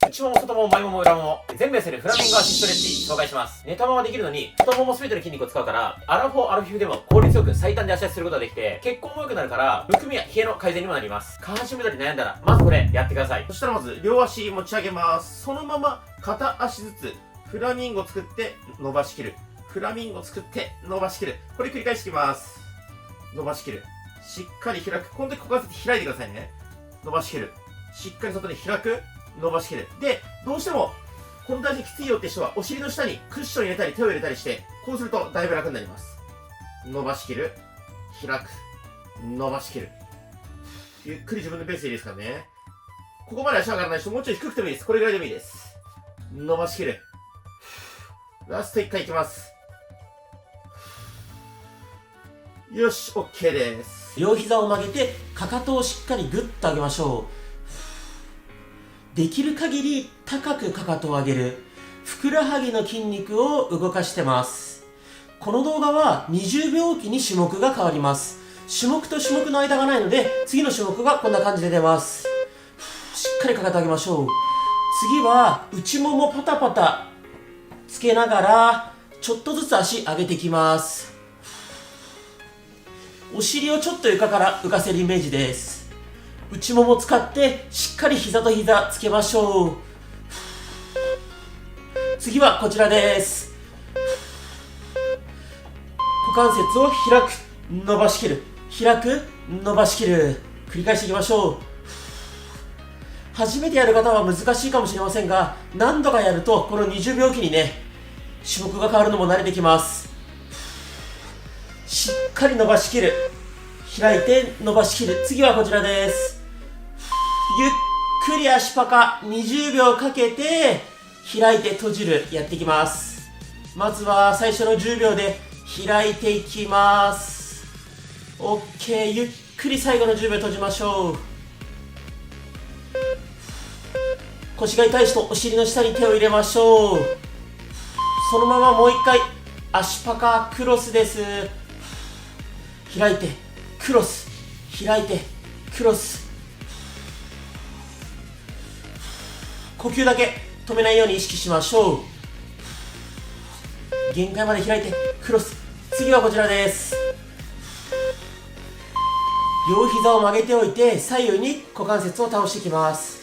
内もも、外もも、前もも、裏もも、全部痩せるフラミンゴ足ストレッチ紹介します。寝たままできるのに、太もも全ての筋肉を使うから、アラフォー、アラフィフでも効率よく最短で足立ちすることができて、血行も良くなるから、むくみや冷えの改善にもなります。下半身無駄に悩んだら、まずこれやってください。そしたらまず、両足持ち上げます。そのまま、片足ずつ、フラミンゴ作って伸ばしきる。フラミンゴ作って伸ばしきる。これ繰り返していきます。伸ばしきる。しっかり開く。この時股関節開いてくださいね。伸ばしきる。しっかり外に開く。伸ばしきる。で、どうしても、この体重きついよって人は、お尻の下にクッション入れたり手を入れたりして、こうするとだいぶ楽になります。伸ばしきる。開く。伸ばしきる。ゆっくり自分のペースでいいですからね。ここまで足上がらない人、もうちょい低くてもいいです。これぐらいでもいいです。伸ばしきる。ラスト1回いきます。よし、OK です。両膝を曲げて、かかとをしっかりグッと上げましょう。できる限り高くかかとを上げる。ふくらはぎの筋肉を動かしてます。この動画は20秒おきに種目が変わります。種目と種目の間がないので、次の種目がこんな感じで出ます。しっかりかかと上げましょう。次は内ももパタパタつけながら、ちょっとずつ足上げていきます。お尻をちょっと床から浮かせるイメージです。内もも使ってしっかり膝と膝つけましょう。次はこちらです。股関節を開く、伸ばしきる、開く、伸ばしきる、繰り返していきましょう。初めてやる方は難しいかもしれませんが、何度かやるとこの20秒おきにね、種目が変わるのも慣れてきます。しっかり伸ばしきる、開いて伸ばしきる。次はこちらです。ゆっくり足パカ20秒かけて開いて閉じるやっていきます。まずは最初の10秒で開いていきます。 OK。 ゆっくり最後の10秒閉じましょう。腰が痛い人、お尻の下に手を入れましょう。そのままもう一回足パカクロスです。開いてクロス、開いてクロス。呼吸だけ止めないように意識しましょう。限界まで開いてクロス。次はこちらです。両膝を曲げておいて左右に股関節を倒していきます。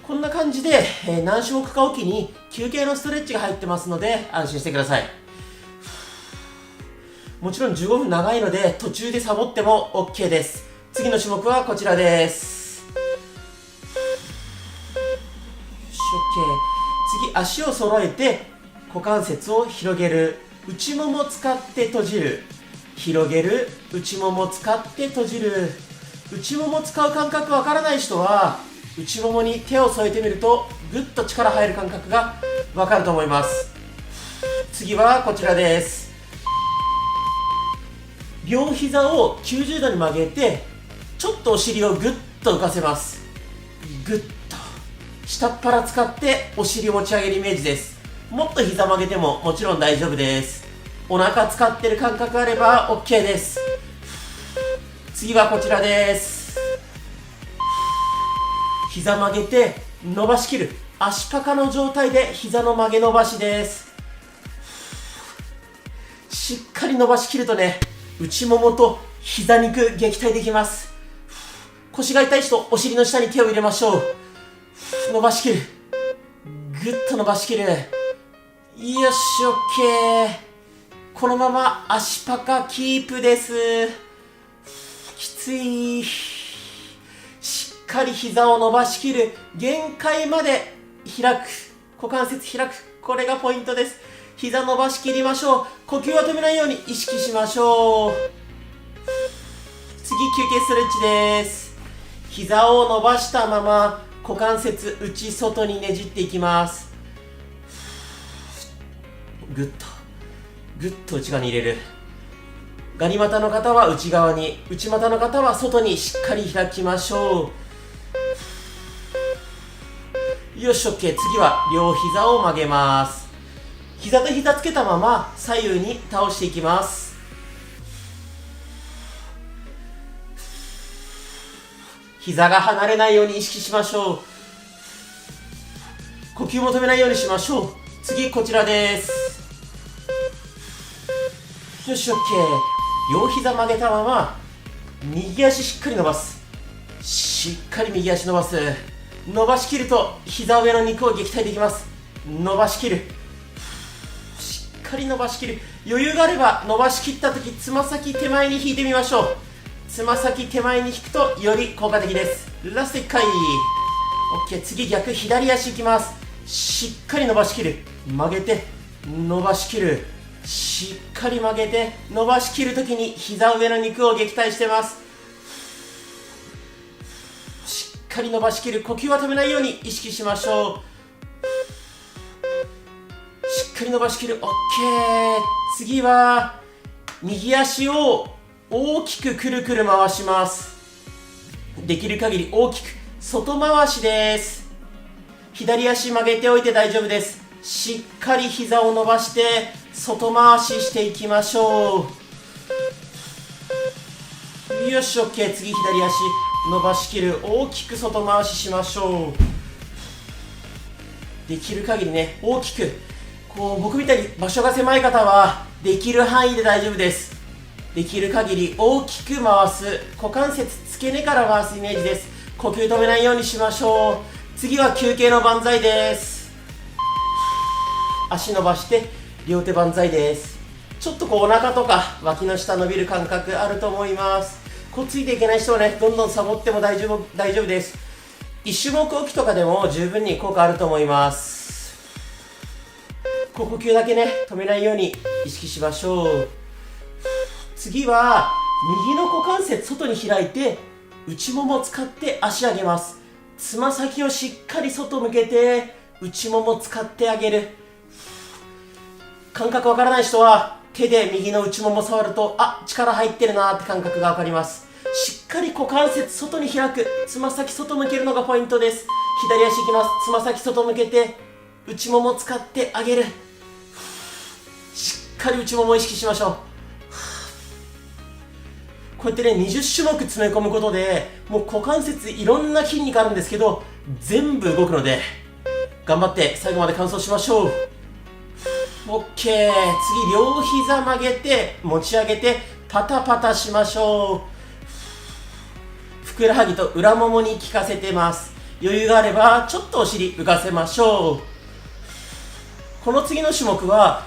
こんな感じで、何種目かおきに休憩のストレッチが入ってますので安心してください。もちろん15分長いので途中でサボっても OK です。次の種目はこちらです。よし OK。 次足を揃えて股関節を広げる、内もも使って閉じる、広げる、内もも使って閉じる。内もも使う感覚わからない人は内ももに手を添えてみるとぐっと力入る感覚がわかると思います。次はこちらです。両膝を90度に曲げてちょっとお尻をぐっと浮かせます。ぐっと下っ腹使ってお尻を持ち上げるイメージです。もっと膝曲げてももちろん大丈夫です。お腹使ってる感覚あれば OK です。次はこちらです。膝曲げて伸ばしきる、足パカの状態で膝の曲げ伸ばしです。しっかり伸ばしきるとね、内ももと膝肉撃退できます。腰が痛い人、お尻の下に手を入れましょう。伸ばしきる、ぐっと伸ばしきる。よし OK。 このまま足パカキープです。きつい。しっかり膝を伸ばしきる、限界まで開く、股関節開く、これがポイントです。膝伸ばしきりましょう。呼吸は止めないように意識しましょう。次、休憩ストレッチです。膝を伸ばしたまま股関節内外にねじっていきます。ぐっと内側に入れる。ガニ股の方は内側に、内股の方は外にしっかり開きましょう。よし OK。 次は両膝を曲げます。膝と膝つけたまま左右に倒していきます。膝が離れないように意識しましょう。呼吸も止めないようにしましょう。次こちらです。よし OK。 両膝曲げたまま右足しっかり伸ばす。しっかり右足伸ばす。伸ばしきると膝上の肉を撃退できます。伸ばしきる。しっかり伸ばしきる。余裕があれば伸ばしきった時、つま先手前に引いてみましょう。つま先手前に引くとより効果的です。ラスト1回。 OK。 次逆左足いきます。しっかり伸ばしきる。曲げて伸ばしきる。しっかり曲げて伸ばしきるときに膝上の肉を撃退してます。しっかり伸ばしきる。呼吸は止めないように意識しましょう。しっかり伸ばしきる。 OK。 次は右足を大きくくるくる回します。できる限り大きく外回しです。左足曲げておいて大丈夫です。しっかり膝を伸ばして外回ししていきましょう。よし OK。 次左足伸ばしきる。大きく外回ししましょう。できる限りね、大きくこう、僕みたいに場所が狭い方はできる範囲で大丈夫です。できる限り大きく回す。股関節付け根から回すイメージです。呼吸止めないようにしましょう。次は休憩の万歳です。足伸ばして両手万歳です。ちょっとこうお腹とか脇の下伸びる感覚あると思います。こうついていけない人はね、どんどんサボっても大丈夫です。1種目おきとかでも十分に効果あると思います。呼吸だけね、止めないように意識しましょう。次は右の股関節外に開いて内ももを使って足上げます。つま先をしっかり外向けて内ももを使ってあげる。感覚わからない人は手で右の内もも触ると、あ、力入ってるなって感覚がわかります。しっかり股関節外に開く。つま先外向けるのがポイントです。左足いきます。つま先外向けて内ももを使ってあげる。しっかり内ももを意識しましょう。こうやってね、20種目詰め込むことで、もう股関節いろんな筋肉あるんですけど、全部動くので、頑張って最後まで完走しましょう。OK。 次、両膝曲げて、持ち上げて、パタパタしましょう。ふくらはぎと裏ももに効かせてます。余裕があれば、ちょっとお尻浮かせましょう。この次の種目は、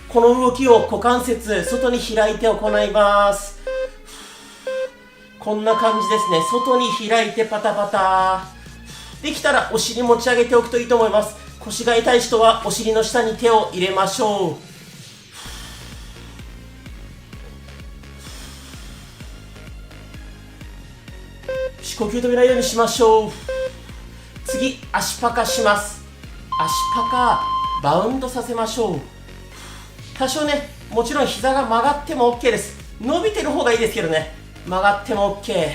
この動きを股関節外に開いて行います。こんな感じですね。外に開いてパタパタ。できたらお尻持ち上げておくといいと思います。腰が痛い人はお尻の下に手を入れましょう。呼吸止めないようにしましょう。次、足パカします。足パカ、バウンドさせましょう。多少ね、もちろん膝が曲がっても OK です。伸びてる方がいいですけどね、曲がっても OK。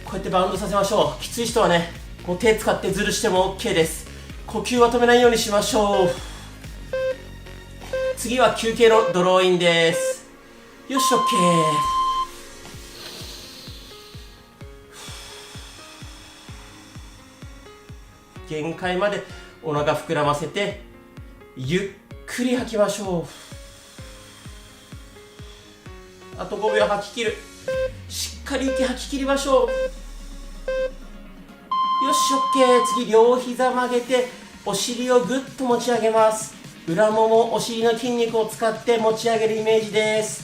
こうやってバウンドさせましょう。きつい人はね、こう手使ってズルしても OK です。呼吸は止めないようにしましょう。次は休憩のドローインです。よし OK。 限界までお腹膨らませてゆっくり吐きましょう。あと5秒吐き切る。しっかり息吐き切りましょう。よし OK。 次、両膝曲げてお尻をぐっと持ち上げます。裏もも、お尻の筋肉を使って持ち上げるイメージです。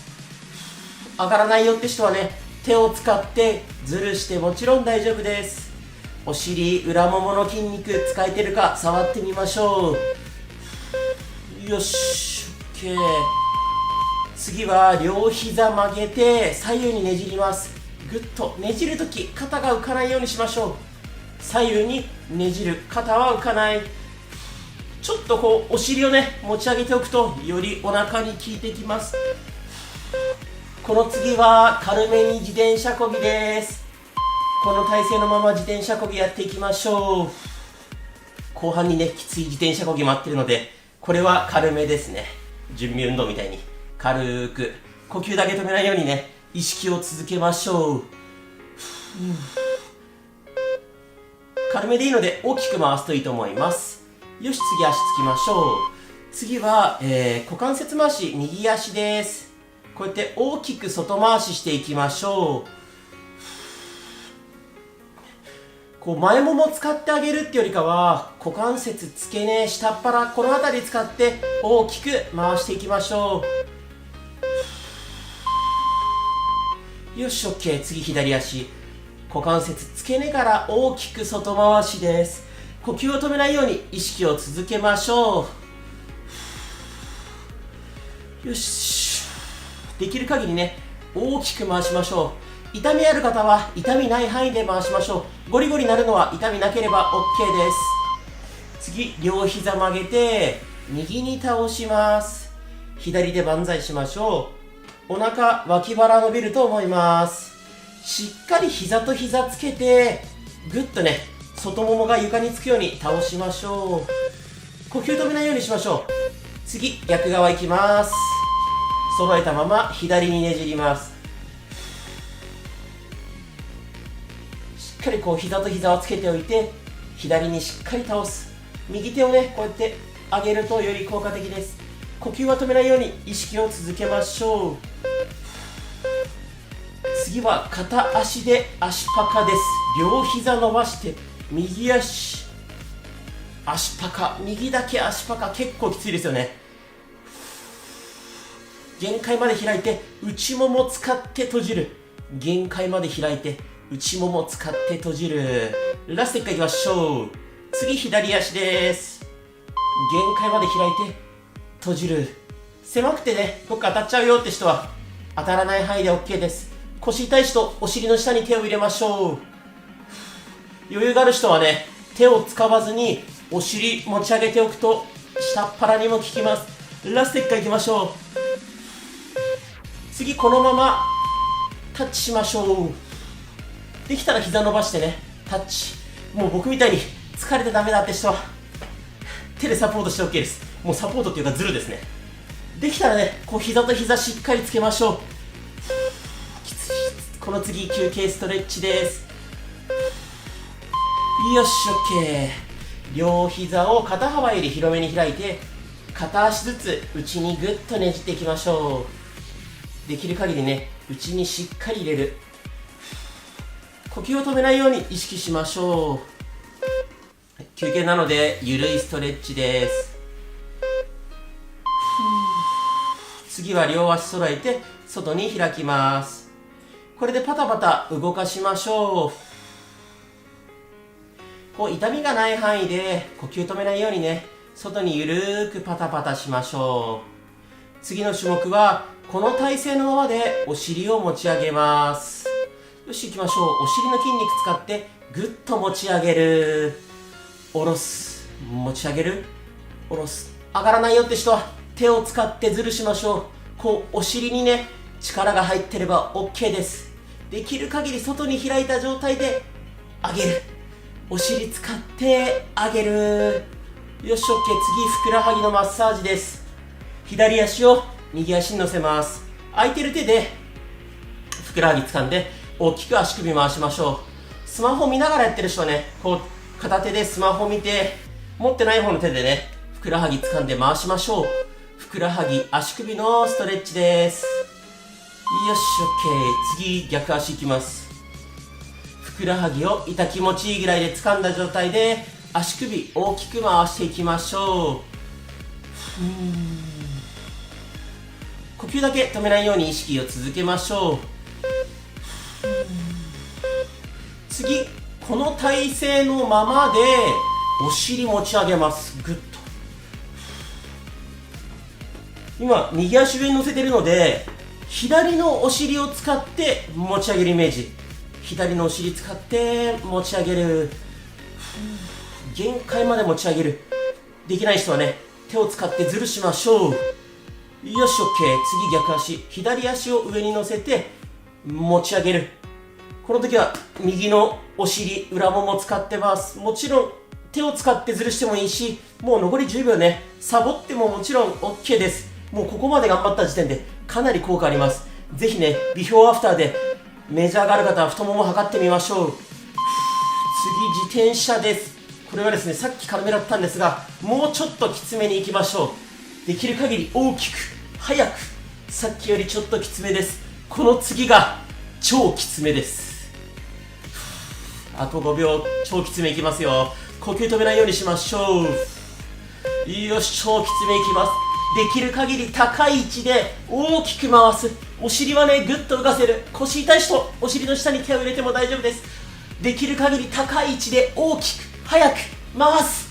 上がらないよって人はね、手を使ってズルしてもちろん大丈夫です。お尻、裏ももの筋肉使えてるか触ってみましょう。よし OK。 次は両膝曲げて左右にねじります。ぐっとねじるとき肩が浮かないようにしましょう。左右にねじる、肩は浮かない。ちょっとこうお尻をね持ち上げておくとよりお腹に効いてきます。この次は軽めに自転車こぎです。この体勢のまま自転車こぎやっていきましょう。後半にねきつい自転車こぎ待ってるので、これは軽めですね。準備運動みたいに軽く呼吸だけ止めないようにね意識を続けましょう。軽めでいいので大きく回すといいと思います。よし、次足つきましょう。次は、股関節回し、右足です。こうやって大きく外回ししていきましょう。こう前もも使ってあげるってよりかは、股関節、付け根、下っ腹、この辺り使って大きく回していきましょう。よし、OK。次、左足。股関節、付け根から大きく外回しです。呼吸を止めないように意識を続けましょう。よし。できる限りね、大きく回しましょう。痛みある方は痛みない範囲で回しましょう。ゴリゴリなるのは痛みなければ OK です。次、両膝曲げて右に倒します。左で万歳しましょう。お腹、脇腹伸びると思います。しっかり膝と膝つけてぐっとね、外ももが床につくように倒しましょう。呼吸止めないようにしましょう。次、逆側いきます。揃えたまま左にねじります。しっかりこう膝と膝をつけておいて左にしっかり倒す。右手をねこうやって上げるとより効果的です。呼吸は止めないように意識を続けましょう。次は片足で足パカです。両膝伸ばして右足足パカ、右だけ足パカ、結構きついですよね。限界まで開いて内もも使って閉じる。限界まで開いて内もも使って閉じる。ラスト1回いきましょう。次、左足です。限界まで開いて閉じる。狭くてねどっか当たっちゃうよって人は当たらない範囲で OK です。腰痛い人、お尻の下に手を入れましょう。余裕がある人はね手を使わずにお尻持ち上げておくと下っ腹にも効きます。ラスト1回いきましょう。次、このままタッチしましょう。できたら膝伸ばしてねタッチ。もう僕みたいに疲れてダメだって人は手でサポートして OK です。もうサポートっていうかズルですね。できたらねこう膝と膝しっかりつけましょう。きつい。この次、休憩ストレッチです。よし、 OK。 両膝を肩幅より広めに開いて片足ずつ内にぐっとねじっていきましょう。できる限りね内にしっかり入れる。呼吸を止めないように意識しましょう。休憩なのでゆるいストレッチです。次は両足揃えて外に開きます。これでパタパタ動かしましょう。こう痛みがない範囲で呼吸止めないようにね外にゆるーくパタパタしましょう。次の種目はこの体勢のままでお尻を持ち上げます。よし、行きましょう。お尻の筋肉使ってぐっと持ち上げる。下ろす。持ち上げる。下ろす。上がらないよって人は手を使ってズルしましょう。こうお尻にね力が入ってれば OK です。できる限り外に開いた状態で上げる。お尻使って上げる。よし、 OK。 次、ふくらはぎのマッサージです。左足を右足に乗せます。空いてる手でふくらはぎ掴んで大きく足首回しましょう。スマホ見ながらやってる人はねこう片手でスマホ見て持ってない方の手でねふくらはぎ掴んで回しましょう。ふくらはぎ足首のストレッチです。よし、 OK。 次、逆足いきます。ふくらはぎを痛気持ちいいぐらいで掴んだ状態で足首大きく回していきましょう。呼吸だけ止めないように意識を続けましょう。次、この体勢のままでお尻持ち上げます。ぐっと。今右足上に乗せてるので左のお尻を使って持ち上げるイメージ。左のお尻使って持ち上げる。限界まで持ち上げる。できない人はね手を使ってズルしましょう。よし、 OK。 次、逆足。左足を上に乗せて持ち上げる。この時は右のお尻裏もも使ってます。もちろん手を使ってズルしてもいいし、もう残り10秒ねサボってももちろん OK です。もうここまで頑張った時点でかなり効果あります。ぜひねビフォーアフターでメジャーがある方は太もも測ってみましょう。次、自転車です。これはですね、さっき軽めだったんですが、もうちょっときつめにいきましょう。できる限り大きく、早く。さっきよりちょっときつめです。この次が超きつめです。あと5秒、超きつめいきますよ。呼吸止めないようにしましょう。よし、超きつめいきます。できる限り高い位置で大きく回す。お尻はね、ぐっと浮かせる。腰痛い人、お尻の下に手を入れても大丈夫です。できる限り高い位置で大きく、早く回す。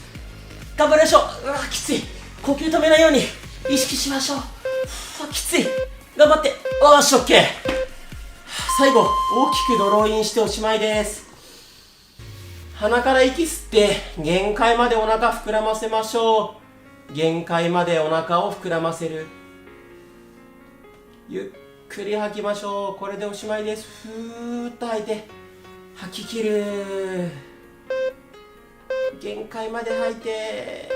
頑張りましょう。うわ、きつい。呼吸止めないように意識しましょう。きつい。頑張って。よし、オッケー。最後、大きくドローインしておしまいです。鼻から息吸って限界までお腹膨らませましょう。限界までお腹を膨らませる。ゆっくり吐きましょう。これでおしまいです。ふーっと吐いて吐き切る。限界まで吐いて。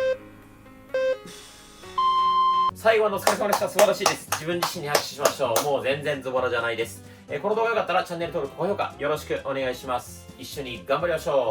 最後はお疲れ様でした。素晴らしいです。自分自身に拍手しましょう。もう全然ズボラじゃないです。この動画が良かったらチャンネル登録、高評価よろしくお願いします。一緒に頑張りましょう。